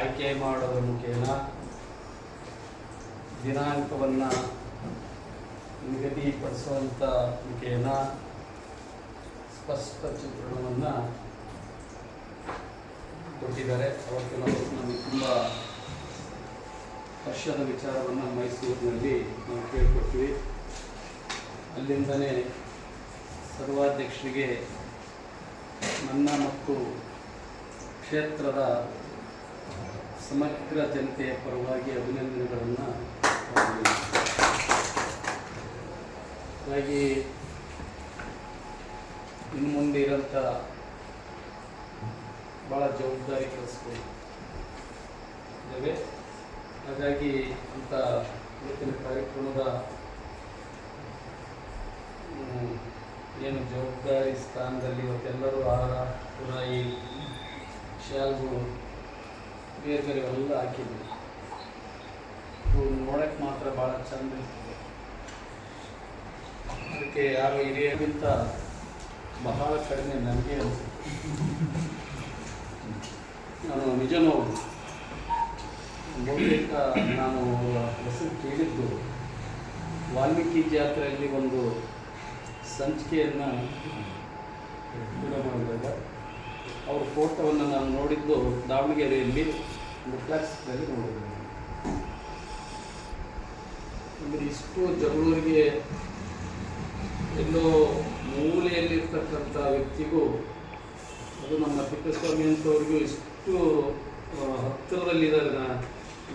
ಆಯ್ಕೆ ಮಾಡೋದ್ರ ಮುಖೇನ ದಿನಾಂಕವನ್ನು ನಿಗದಿಪಡಿಸುವಂಥ ಮುಖೇನ ಸ್ಪಷ್ಟ ಚಿತ್ರಣವನ್ನು ಕೊಟ್ಟಿದ್ದಾರೆ. ಅವತ್ತು ನಮಗೆ ತುಂಬ ಹರ್ಷದ ವಿಚಾರವನ್ನು ಮೈಸೂರಿನಲ್ಲಿ ನಾವು ಕೇಳಿಕೊಡ್ತೀವಿ. ಅಲ್ಲಿಂದಲೇ ಸರ್ವಾಧ್ಯಕ್ಷರಿಗೆ ನನ್ನ ಮತ್ತು ಕ್ಷೇತ್ರದ ಸಮಗ್ರ ಜನತೆಯ ಪರವಾಗಿ ಅಭಿನಂದನೆಗಳನ್ನು ಹಾಗಾಗಿ ಇನ್ನು ಮುಂದೆ ಇರೋಂಥ ಭಾಳ ಜವಾಬ್ದಾರಿ ಕೆಲಸಗಳು ಇದ್ದಾವೆ. ಹಾಗಾಗಿ ಅಂಥ ಇವತ್ತಿನ ಕಾರ್ಯಕ್ರಮದ ಏನು ಜವಾಬ್ದಾರಿ ಸ್ಥಾನದಲ್ಲಿ ಇವತ್ತೆಲ್ಲರೂ ಆಹಾರ ಪುರಾಯಿ ಶಾಲ್ಗಳು ಬೇರೆ ಬೇರೆ ಎಲ್ಲ ಹಾಕಿದ್ವಿ. ಇವು ನೋಡೋಕ್ಕೆ ಮಾತ್ರ ಭಾಳ ಚಂದ ಇರ್ತದೆ. ಅದಕ್ಕೆ ಯಾರು ಹಿರಿಯರಿಗಿಂತ ಬಹಳ ಕಡಿಮೆ ನನಗೆ ಅನಿಸುತ್ತೆ. ನಾನು ನಿಜ ನೋಡಿ ಬಹುತೇಕ ನಾನು ಹೆಸರು ಕೇಳಿದ್ದು ವಾಲ್ಮೀಕಿ ಜಾತ್ರೆಯಲ್ಲಿ ಒಂದು ಸಂಚಿಕೆಯನ್ನು ಕೂಡ ಮಾಡಿದಾಗ ಅವ್ರ ಫೋಟೋವನ್ನು ನಾನು ನೋಡಿದ್ದು ದಾವಣಗೆರೆಯಲ್ಲಿ ಮುಟ್ಲಾಕ್ಸದಲ್ಲಿ ನೋಡಿದ್ದೆ. ಅಂದರೆ ಇಷ್ಟು ಜಗಳೂರಿಗೆ ಎಲ್ಲೋ ಮೂಲೆಯಲ್ಲಿರ್ತಕ್ಕಂಥ ವ್ಯಕ್ತಿಗೂ ಅದು ನಮ್ಮ ತಿಪ್ಪೇಸ್ವಾಮಿ ಅಂತವ್ರಿಗೂ ಇಷ್ಟು ಹತ್ತಿರದಲ್ಲಿದ್ದಾರೆ.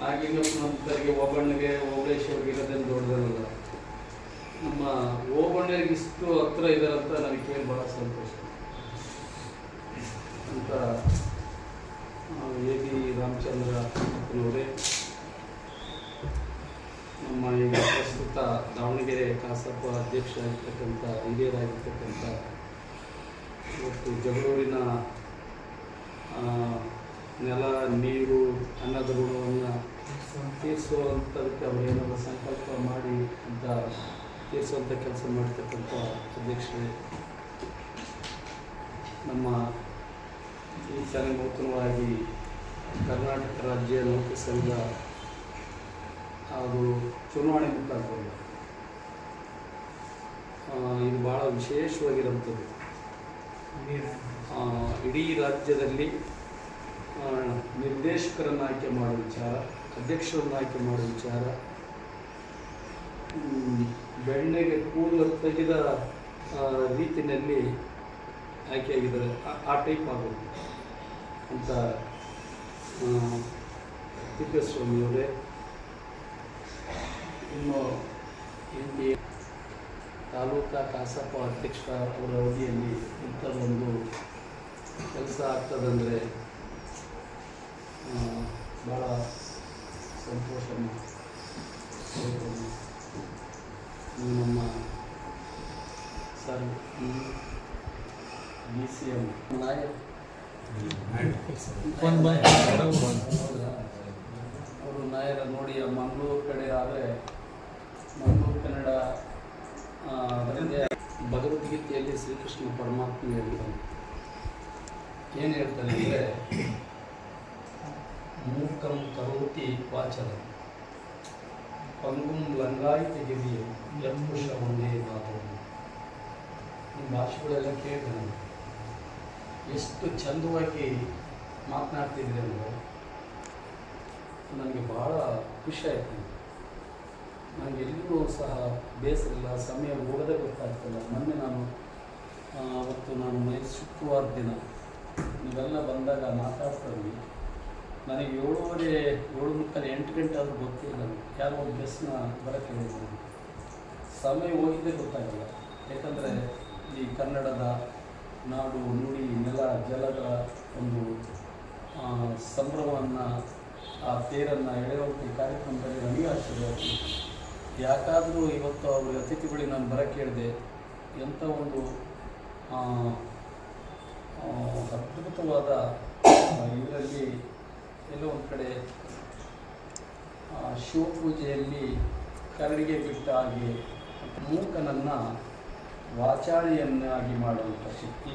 ನಾಗಿಂಗಪ್ಪನಂತರಿಗೆ ಓಬಣ್ಣಗೆ ಓಬಳೇಶ್ವರಿಗೆ ಇರೋದೇನು ದೊಡ್ಡದಲ್ಲ, ನಮ್ಮ ಓಬಣ್ಣರಿಗೆ ಇಷ್ಟು ಹತ್ತಿರ ಇದ್ದಾರಂತ ನನಗೆ ಕೇಳಿ ಭಾಳ ಸಂತೋಷ ಅಂತ. ಎ ಬಿ ರಾಮಚಂದ್ರ ಅವರೇ ನಮ್ಮ ಈಗ ಪ್ರಸ್ತುತ ದಾವಣಗೆರೆ ಕಸಾಪ ಅಧ್ಯಕ್ಷ ಆಗಿರ್ತಕ್ಕಂಥ ಹಿರಿಯರಾಗಿರ್ತಕ್ಕಂಥ ಇವತ್ತು ಜಗಳೂರಿನ ನೆಲ ನೀರು ಅನ್ನದ ಋಣವನ್ನು ತೀರಿಸುವಂಥದಕ್ಕೆ ಅವರೇನಾದರೂ ಸಂಕಲ್ಪ ಮಾಡಿ ಅಂತ ತೀರಿಸುವಂಥ ಕೆಲಸ ಮಾಡ್ತಕ್ಕಂಥ ಅಧ್ಯಕ್ಷರೇ, ನಮ್ಮ ಈ ಸಲ ನೂತನವಾಗಿ ಕರ್ನಾಟಕ ರಾಜ್ಯ ನೌಕರ ಸಂಘ ಅದು ಚುನಾವಣೆ ಮುಖಾಂತರ ಇದು ಭಾಳ ವಿಶೇಷವಾಗಿರುವಂಥದ್ದು. ಇಡೀ ರಾಜ್ಯದಲ್ಲಿ ನಿರ್ದೇಶಕರನ್ನು ಆಯ್ಕೆ ಮಾಡುವ ವಿಚಾರ, ಅಧ್ಯಕ್ಷರನ್ನು ಆಯ್ಕೆ ಮಾಡುವ ವಿಚಾರ, ಬೆಣ್ಣೆಗೆ ಕೂದಲು ತೆಗೆದ ರೀತಿಯಲ್ಲಿ ಆಯ್ಕೆಯಾಗಿದ್ದಾರೆ. ಆ ಟೈಪ್ ಆಗೋದು ಅಂತ ತಿಪ್ಪೇಸ್ವಾಮಿಯವರೇ. ಇನ್ನು ಇಲ್ಲಿ ತಾಲೂಕಾ ಕಸಾಪ ಅಧ್ಯಕ್ಷ ಅವರ ಅವಧಿಯಲ್ಲಿ ಇಂಥದ್ದೊಂದು ಕೆಲಸ ಆಗ್ತದಂದರೆ ಭಾಳ ಸಂತೋಷ. ನಮ್ಮ sir B C M Nayak ಅವರು ನಾಯರ ನೋಡಿ ಮಂಗಳೂರು ಕಡೆ ಆದರೆ ಮಂಗಳೂರು ಕನ್ನಡ ಭಗವದ್ಗೀತೆಯಲ್ಲಿ ಶ್ರೀಕೃಷ್ಣ ಪರಮಾತ್ಮ ಹೇಳ್ತಾನೆ. ಏನು ಹೇಳ್ತಾನೆ ಅಂದರೆ ಮೂಕಂ ಕರೋತಿ ವಾಚನ ಪಂಗುಂ ಲಂಗಾಯಿತಿ ಗಿರಿಯು ಯಪುಷ ಒಂದೇ ಮಾತು. ನಿಮ್ಮ ಭಾಷೆಗಳೆಲ್ಲ ಕೇಳಿದೆ ನಾನು ಎಷ್ಟು ಚಂದವಾಗಿ ಮಾತನಾಡ್ತಿದ್ರಿ ಅಂದರೆ ನನಗೆ ಭಾಳ ಖುಷಿ ಆಯಿತು. ನನಗೆ ಎಲ್ಲಿಯೂ ಸಹ ಬೇಸರ ಇಲ್ಲ, ಸಮಯ ಹೋಗೋದೇ ಗೊತ್ತಾಗ್ತಿಲ್ಲ. ಮೊನ್ನೆ ಅವತ್ತು ನಾನು ಶುಕ್ರವಾರ ದಿನ ನೀವೆಲ್ಲ ಬಂದಾಗ ಮಾತಾಡ್ತಾಯಿದ್ವಿ. ನನಗೆ 7:30 8 ಗಂಟೆ ಆದರೂ ಗೊತ್ತಿಲ್ಲ. ಯಾರೋ ಒಂದು ಬಸ್ನ ಬರೋಕ್ಕೆ ಹೇಳಿದ್ರು. ಸಮಯ ಹೋಗಿದ್ದೇ ಗೊತ್ತಾಗಲ್ಲ. ಯಾಕಂದರೆ ಈ ಕನ್ನಡದ ನಾಡು ನುಡಿ ನೆಲ ಜಲದ ಒಂದು ಸಂಭ್ರಮವನ್ನು, ಆ ತೇರನ್ನು ಎಳೆಯುವಂಥ ಈ ಕಾರ್ಯಕ್ರಮದಲ್ಲಿ ನನಗೆ ಆಶ್ಚರ್ಯ ಆಗ್ತದೆ. ಯಾಕಾದರೂ ಇವತ್ತು ಅವ್ರ ಅತಿಥಿಗಳಿಗೆ ನಾನು ಬರೋಕ್ಕೆ ಹೇಳಿದೆ. ಎಂಥ ಒಂದು ಅದ್ಭುತವಾದ ಇದರಲ್ಲಿ ಎಲ್ಲೋ ಒಂದು ಕಡೆ ಶಿವಪೂಜೆಯಲ್ಲಿ ಕರಡಿಗೆ ಬಿಟ್ಟ ಹಾಗೆ ಮೂಕನನ್ನು ವಾಚಾಳಿಯನ್ನಾಗಿ ಮಾಡುವಂಥ ಶಕ್ತಿ,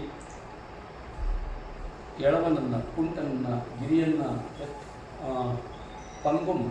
ಎಳವನನ್ನು ಕುಂಟನನ್ನು ಗಿರಿಯನ್ನು ಪಂಗುಮ್ಮ